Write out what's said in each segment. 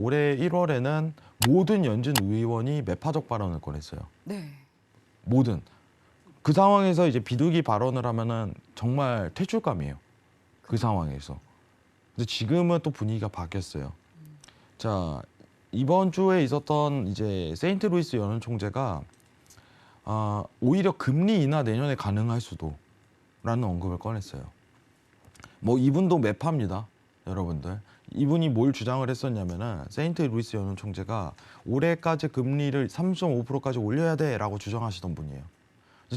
올해 1월에는 모든 연준 의원이 매파적 발언을 꺼냈어요. 네. 모든. 그 상황에서 이제 비둘기 발언을 하면은 정말 퇴출감이에요. 그 상황에서. 근데 지금은 또 분위기가 바뀌었어요. 자, 이번 주에 있었던 이제 세인트루이스 연은 총재가 오히려 금리 인하 내년에 가능할 수도라는 언급을 꺼냈어요. 뭐 이분도 매파입니다, 여러분들. 이분이 뭘 주장을 했었냐면은 세인트루이스 연은 총재가 올해까지 금리를 3.5%까지 올려야 돼라고 주장하시던 분이에요.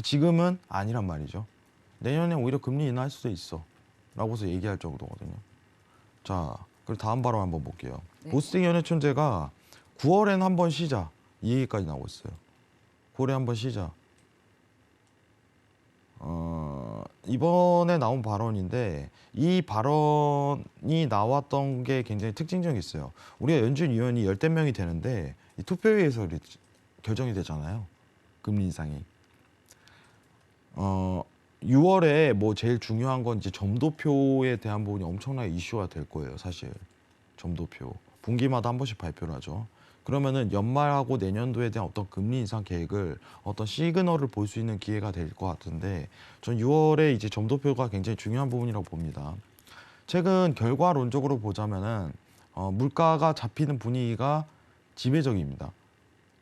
지금은 아니란 말이죠. 내년에 오히려 금리 인하할 수도 있어라고서 얘기할 정도거든요. 자, 그리고 다음 발언 한번 볼게요. 네. 보스팅 연은 총재가 9월엔 한번 쉬자 이 얘기까지 나오고 있어요. 9월에 한번 쉬자. 이번에 나온 발언인데 이 발언이 나왔던 게 굉장히 특징적이었어요. 우리가 연준 위원이 열댓 명이 되는데 이 투표회에서 결정이 되잖아요. 금리 인상이. 6월에 뭐 제일 중요한 건 이제 점도표에 대한 부분이 엄청나게 이슈화 될 거예요, 사실. 점도표. 분기마다 한 번씩 발표를 하죠. 그러면은 연말하고 내년도에 대한 어떤 금리 인상 계획을 어떤 시그널을 볼 수 있는 기회가 될 것 같은데 전 6월에 이제 점도표가 굉장히 중요한 부분이라고 봅니다. 최근 결과론적으로 보자면은 물가가 잡히는 분위기가 지배적입니다.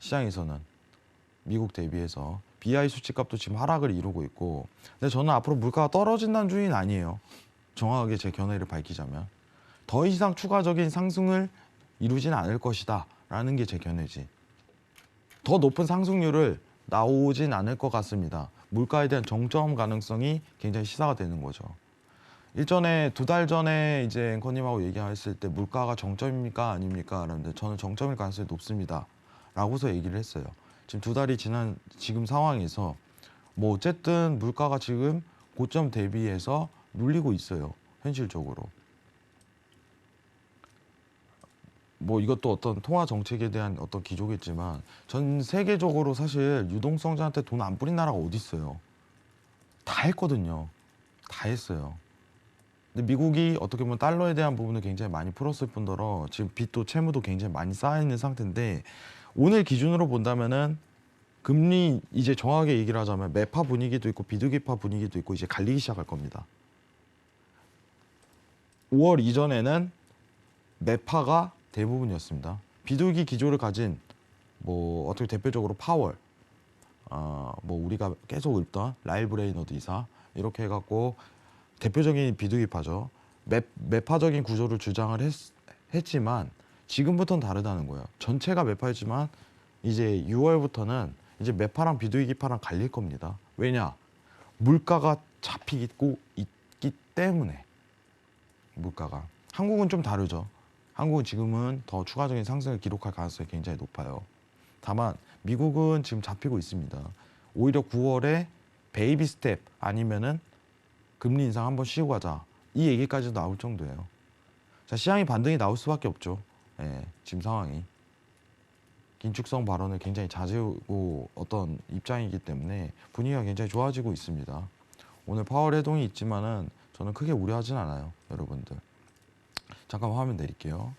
시장에서는 미국 대비해서 BI 수치값도 지금 하락을 이루고 있고 근데 저는 앞으로 물가가 떨어진다는 주의는 아니에요. 정확하게 제 견해를 밝히자면 더 이상 추가적인 상승을 이루지는 않을 것이다 라는 게 제 견해지. 더 높은 상승률을 나오진 않을 것 같습니다. 물가에 대한 정점 가능성이 굉장히 시사가 되는 거죠. 일전에 2달 전에 이제 앵커님하고 얘기했을 때 물가가 정점입니까 아닙니까? 라는데 저는 정점일 가능성이 높습니다 라고서 얘기를 했어요. 지금 2달이 지난 지금 상황에서 뭐 어쨌든 물가가 지금 고점 대비해서 눌리고 있어요. 현실적으로. 뭐 이것도 어떤 통화 정책에 대한 어떤 기조겠지만 전 세계적으로 사실 유동성자한테 돈 안 뿌린 나라가 어디 있어요. 다 했거든요. 다 했어요. 근데 미국이 어떻게 보면 달러에 대한 부분을 굉장히 많이 풀었을 뿐더러 지금 빚도 채무도 굉장히 많이 쌓여 있는 상태인데 오늘 기준으로 본다면은 금리 이제 정확하게 얘기를 하자면 매파 분위기도 있고 비둘기파 분위기도 있고 이제 갈리기 시작할 겁니다. 5월 이전에는 매파가 대부분이었습니다. 비둘기 기조를 가진 뭐 어떻게 대표적으로 파월, 뭐 우리가 계속 읽던 라일 브레이너드 이사 이렇게 해갖고 대표적인 비둘기파죠. 매파적인 구조를 주장을 했지만 지금부터는 다르다는 거예요. 전체가 매파였지만 이제 6월부터는 이제 매파랑 비둘기파랑 갈릴 겁니다. 왜냐? 물가가 잡히고 있기 때문에. 물가가. 한국은 좀 다르죠. 한국은 지금은 더 추가적인 상승을 기록할 가능성이 굉장히 높아요. 다만 미국은 지금 잡히고 있습니다. 오히려 9월에 베이비 스텝 아니면은 금리 인상 한번 쉬고 가자. 이 얘기까지도 나올 정도예요. 자, 시장이 반등이 나올 수밖에 없죠. 예, 지금 상황이. 긴축성 발언을 굉장히 자제하고 어떤 입장이기 때문에 분위기가 굉장히 좋아지고 있습니다. 오늘 파월 회동이 있지만은 저는 크게 우려하진 않아요, 여러분들. 잠깐 화면 내릴게요.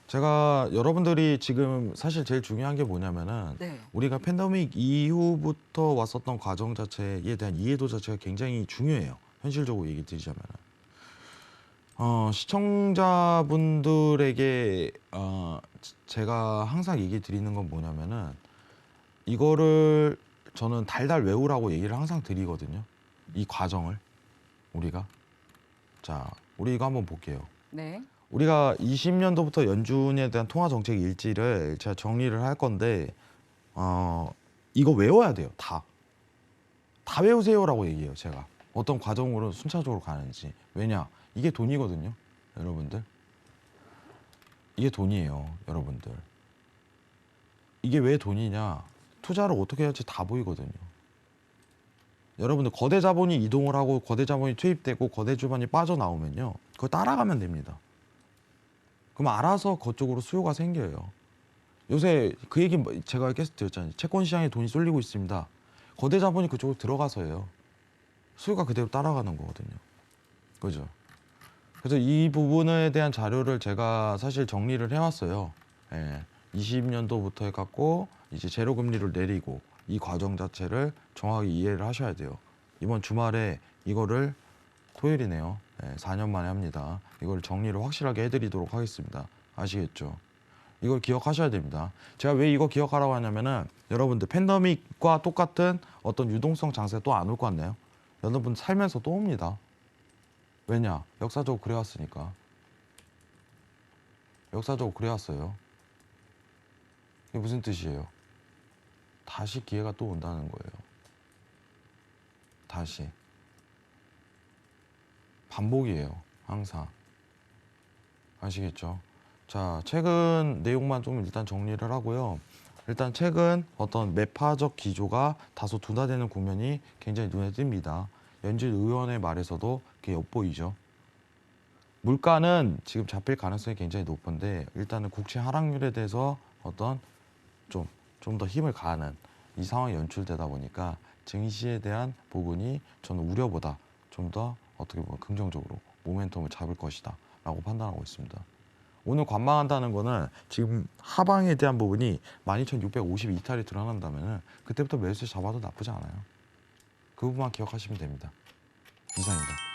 제가 여러분들이 지금 사실 제일 중요한 게 뭐냐면은 네. 우리가 팬데믹 이후부터 왔었던 과정 자체에 대한 이해도 자체가 굉장히 중요해요. 현실적으로 얘기 드리자면은. 시청자분들에게 제가 항상 얘기 드리는 건 뭐냐면은 이거를 저는 달달 외우라고 얘기를 항상 드리거든요. 이 과정을 우리가. 자, 우리 이거 한번 볼게요. 네. 우리가 20년도부터 연준에 대한 통화 정책 일지를 제가 정리를 할 건데 이거 외워야 돼요. 다 외우세요라고 얘기해요. 제가 어떤 과정으로 순차적으로 가는지. 왜냐? 이게 돈이거든요, 여러분들. 이게 돈이에요, 여러분들. 이게 왜 돈이냐? 투자를 어떻게 할지 다 보이거든요. 여러분들 거대 자본이 이동을 하고 거대 자본이 투입되고 거대 자본이 빠져나오면요, 그거 따라가면 됩니다. 그럼 알아서 그쪽으로 수요가 생겨요. 요새 그 얘기 제가 계속 드렸잖아요. 채권 시장에 돈이 쏠리고 있습니다. 거대 자본이 그쪽으로 들어가서예요. 수요가 그대로 따라가는 거거든요. 그죠? 그래서 이 부분에 대한 자료를 제가 사실 정리를 해왔어요. 20년도부터 해갖고 이제 제로 금리를 내리고 이 과정 자체를 정확히 이해를 하셔야 돼요. 이번 주말에 이거를 토요일이네요. 4년 만에 합니다. 이걸 정리를 확실하게 해드리도록 하겠습니다. 아시겠죠? 이걸 기억하셔야 됩니다. 제가 왜 이거 기억하라고 하냐면은 여러분들 팬데믹과 똑같은 어떤 유동성 장세가 또 안 올 것 같네요. 여러분 살면서 또 옵니다. 왜냐? 역사적으로 그래왔으니까. 역사적으로 그래왔어요. 이게 무슨 뜻이에요? 다시 기회가 또 온다는 거예요. 다시. 반복이에요. 항상. 아시겠죠? 자, 최근 내용만 좀 일단 정리를 하고요. 일단 최근 어떤 매파적 기조가 다소 둔화되는 국면이 굉장히 눈에 띕니다. 연준 의원의 말에서도 그게 엿보이죠. 물가는 지금 잡힐 가능성이 굉장히 높은데 일단은 국채 하락률에 대해서 어떤 좀 더 힘을 가하는 이 상황이 연출되다 보니까 증시에 대한 부분이 저는 우려보다 좀 더 어떻게 보면 긍정적으로 모멘텀을 잡을 것이다 라고 판단하고 있습니다. 오늘 관망한다는 거는 지금 하방에 대한 부분이 12,650 이탈이 드러난다면 그때부터 매수 잡아도 나쁘지 않아요. 그 부분만 기억하시면 됩니다. 이상입니다.